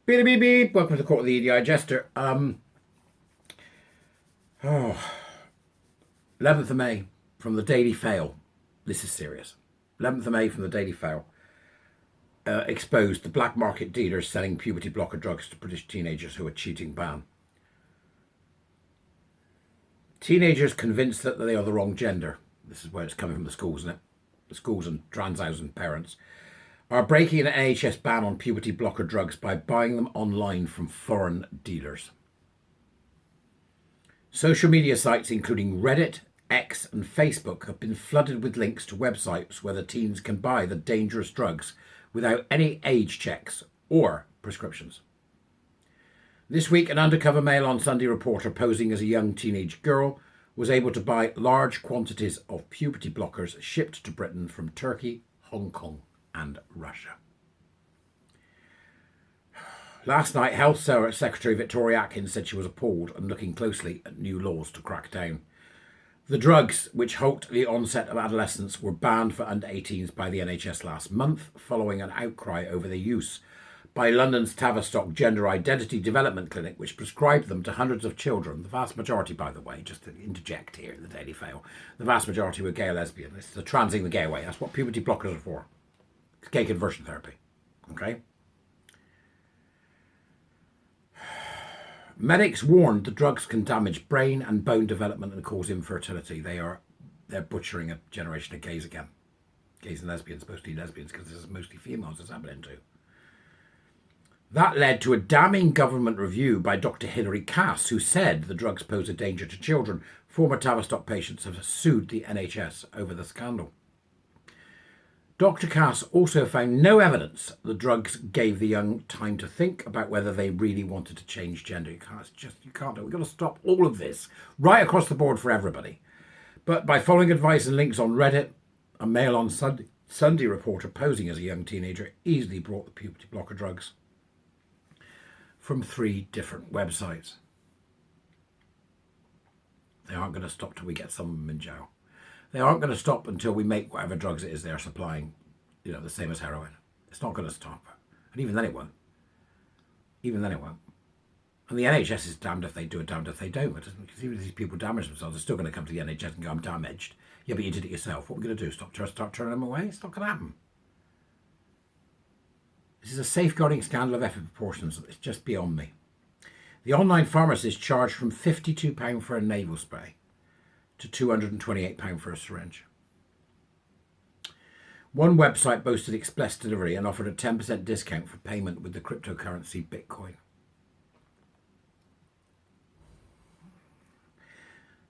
Beep, beep, beep. Welcome to the Court of the Edijester. 11th of May from the Daily Fail. This is serious. 11th of May from the Daily Fail. Exposed the black market dealers selling puberty blocker drugs to British teenagers who are cheating ban. Teenagers convinced that they are the wrong gender. This is where it's coming from, the schools, isn't it? The schools and trans and parents are breaking an NHS ban on puberty blocker drugs by buying them online from foreign dealers. Social media sites including Reddit, X and Facebook have been flooded with links to websites where the teens can buy the dangerous drugs without any age checks or prescriptions. This week, an undercover Mail on Sunday reporter posing as a young teenage girl was able to buy large quantities of puberty blockers shipped to Britain from Turkey, Hong Kong and Russia. Last night, Health Secretary Victoria Atkins said she was appalled and looking closely at new laws to crack down. The drugs, which halt the onset of adolescence, were banned for under 18s by the NHS last month, following an outcry over their use by London's Tavistock Gender Identity Development Clinic, which prescribed them to hundreds of children. The vast majority, by the way, just to interject here in the Daily Fail, the vast majority were gay or lesbian. It's the transing the gay way. That's what puberty blockers are for. It's gay conversion therapy. Okay? Medics warned the drugs can damage brain and bone development and cause infertility. They're butchering a generation of gays again. Gays and lesbians, mostly lesbians, because this is mostly females it's happening to. That led to a damning government review by Dr. Hilary Cass, who said the drugs pose a danger to children. Former Tavistock patients have sued the NHS over the scandal. Dr. Cass also found no evidence the drugs gave the young time to think about whether they really wanted to change gender. You can't do it. We've got to stop all of this right across the board for everybody. But by following advice and links on Reddit, a Mail on Sunday reporter posing as a young teenager easily brought the puberty blocker drugs from 3 different websites. They aren't going to stop till we get some of them in jail. They aren't going to stop until we make whatever drugs it is they're supplying, the same as heroin. It's not going to stop. And even then it won't. Even then it won't. And the NHS is damned if they do and damned if they don't. Because even if these people damage themselves, they're still going to come to the NHS and go, I'm damaged. Yeah, but you did it yourself. What are we going to do? Start turning them away? It's not going to happen. This is a safeguarding scandal of epic proportions. It's just beyond me. The online pharmacist charged from £52 for a nasal spray to £228 for a syringe. One website boasted express delivery and offered a 10% discount for payment with the cryptocurrency Bitcoin.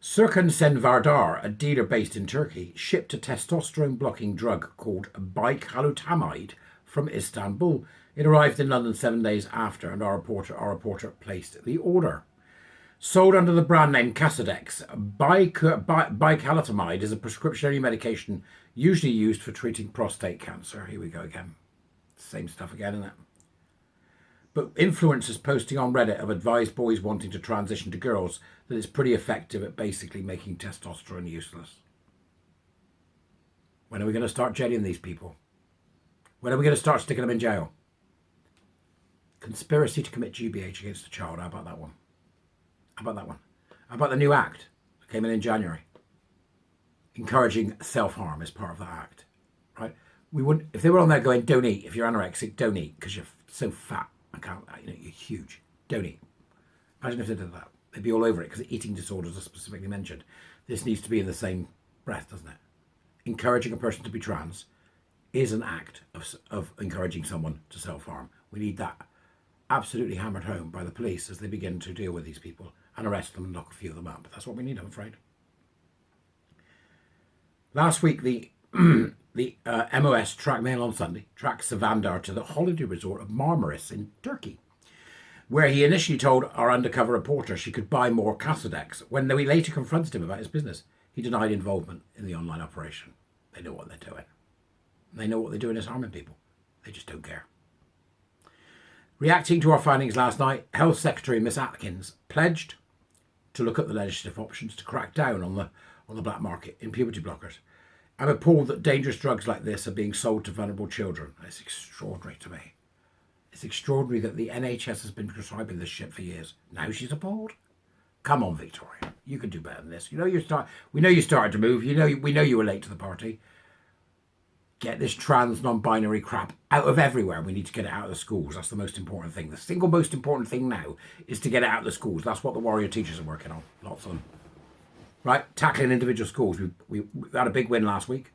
Serkan Senvardar, a dealer based in Turkey, shipped a testosterone-blocking drug called bicalutamide from Istanbul. It arrived in London 7 days after, and our reporter placed the order. Sold under the brand name Casodex, bicalutamide is a prescription-only medication usually used for treating prostate cancer. Here we go again. Same stuff again, isn't it? But influencers posting on Reddit have advised boys wanting to transition to girls that it's pretty effective at basically making testosterone useless. When are we going to start jailing these people? When are we going to start sticking them in jail? Conspiracy to commit GBH against a child. How about that one? How about that one? How about the new act that came in January? Encouraging self-harm as part of that act, right? We wouldn't, if they were on there going, don't eat. If you're anorexic, don't eat because you're so fat. You're huge. Don't eat. Imagine if they did that. They'd be all over it because eating disorders are specifically mentioned. This needs to be in the same breath, doesn't it? Encouraging a person to be trans is an act of encouraging someone to self-harm. We need that absolutely hammered home by the police as they begin to deal with these people and arrest them and lock a few of them up. That's what we need, I'm afraid. Last week, the MOS tracked Mail on Sunday tracked Savandar to the holiday resort of Marmaris in Turkey, where he initially told our undercover reporter she could buy more Casodex. When we later confronted him about his business, he denied involvement in the online operation. They know what they're doing. They know what they're doing is harming people. They just don't care. Reacting to our findings last night, Health Secretary Miss Atkins pledged to look at the legislative options to crack down on the black market in puberty blockers. I'm appalled that dangerous drugs like this are being sold to vulnerable children. It's extraordinary to me. It's extraordinary that the NHS has been prescribing this shit for years. Now she's appalled. Come on, Victoria. You can do better than this. We know you started to move. We know you were late to the party. Get this trans non-binary crap out of everywhere. We need to get it out of the schools. That's the most important thing. The single most important thing now is to get it out of the schools. That's what the warrior teachers are working on. Lots of them. Right? Tackling individual schools. We had a big win last week.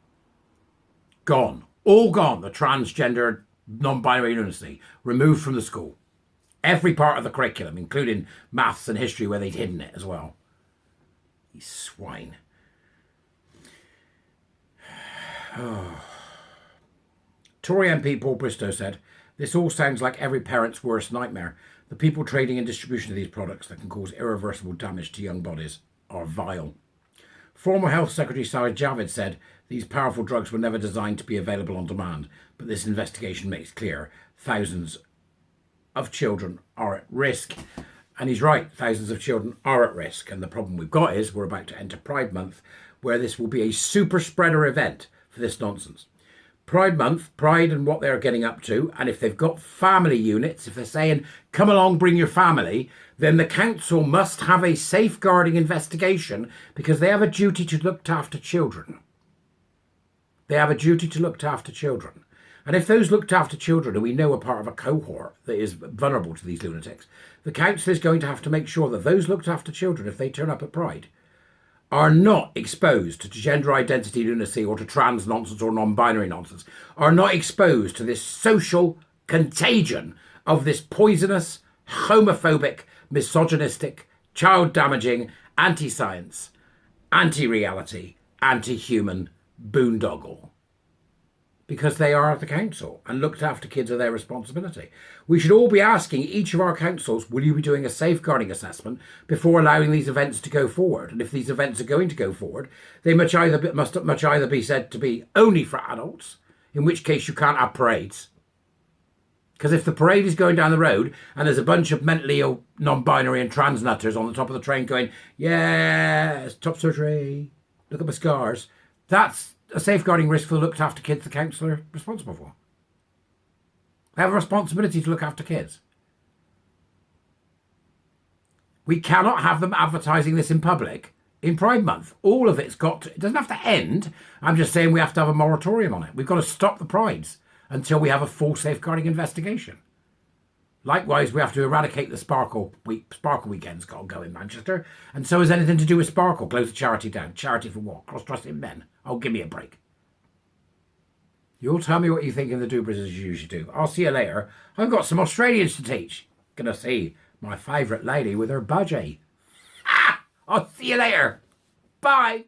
Gone. All gone. The transgender non-binary lunacy removed from the school. Every part of the curriculum, including maths and history, where they'd hidden it as well. You swine. Oh. Tory MP Paul Bristow said, "This all sounds like every parent's worst nightmare. The people trading and distribution of these products that can cause irreversible damage to young bodies are vile." Former Health Secretary Sajid Javid said, "These powerful drugs were never designed to be available on demand, but this investigation makes clear thousands of children are at risk." And he's right, thousands of children are at risk. And the problem we've got is we're about to enter Pride Month, where this will be a super spreader event for this nonsense. Pride Month, Pride and what they're getting up to, and if they've got family units, if they're saying, come along, bring your family, then the council must have a safeguarding investigation because they have a duty to look after children. They have a duty to look after children. And if those looked after children, who we know are part of a cohort that is vulnerable to these lunatics, the council is going to have to make sure that those looked after children, if they turn up at Pride, are not exposed to gender identity lunacy or to trans nonsense or non-binary nonsense, are not exposed to this social contagion of this poisonous, homophobic, misogynistic, child-damaging, anti-science, anti-reality, anti-human boondoggle. Because they are the council and looked after kids are their responsibility. We should all be asking each of our councils, will you be doing a safeguarding assessment before allowing these events to go forward? And if these events are going to go forward, they must either be said to be only for adults, in which case you can't have parades. Because if the parade is going down the road and there's a bunch of mentally ill, non-binary and trans nutters on the top of the train going, yes, top surgery, look at my scars, that's a safeguarding risk for the looked after kids the council are responsible for. They have a responsibility to look after kids. We cannot have them advertising this in public in Pride Month. All of it's got to, it doesn't have to end. I'm just saying we have to have a moratorium on it. We've got to stop the prides until we have a full safeguarding investigation. Likewise, we have to eradicate the Sparkle weekends got to go in Manchester. And so is anything to do with Sparkle. Close the charity down. Charity for what? Cross-dressing men. Oh, give me a break. You'll tell me what you think in the doobers as you usually do. I'll see you later. I've got some Australians to teach. Gonna see my favourite lady with her budgie. I'll see you later. Bye.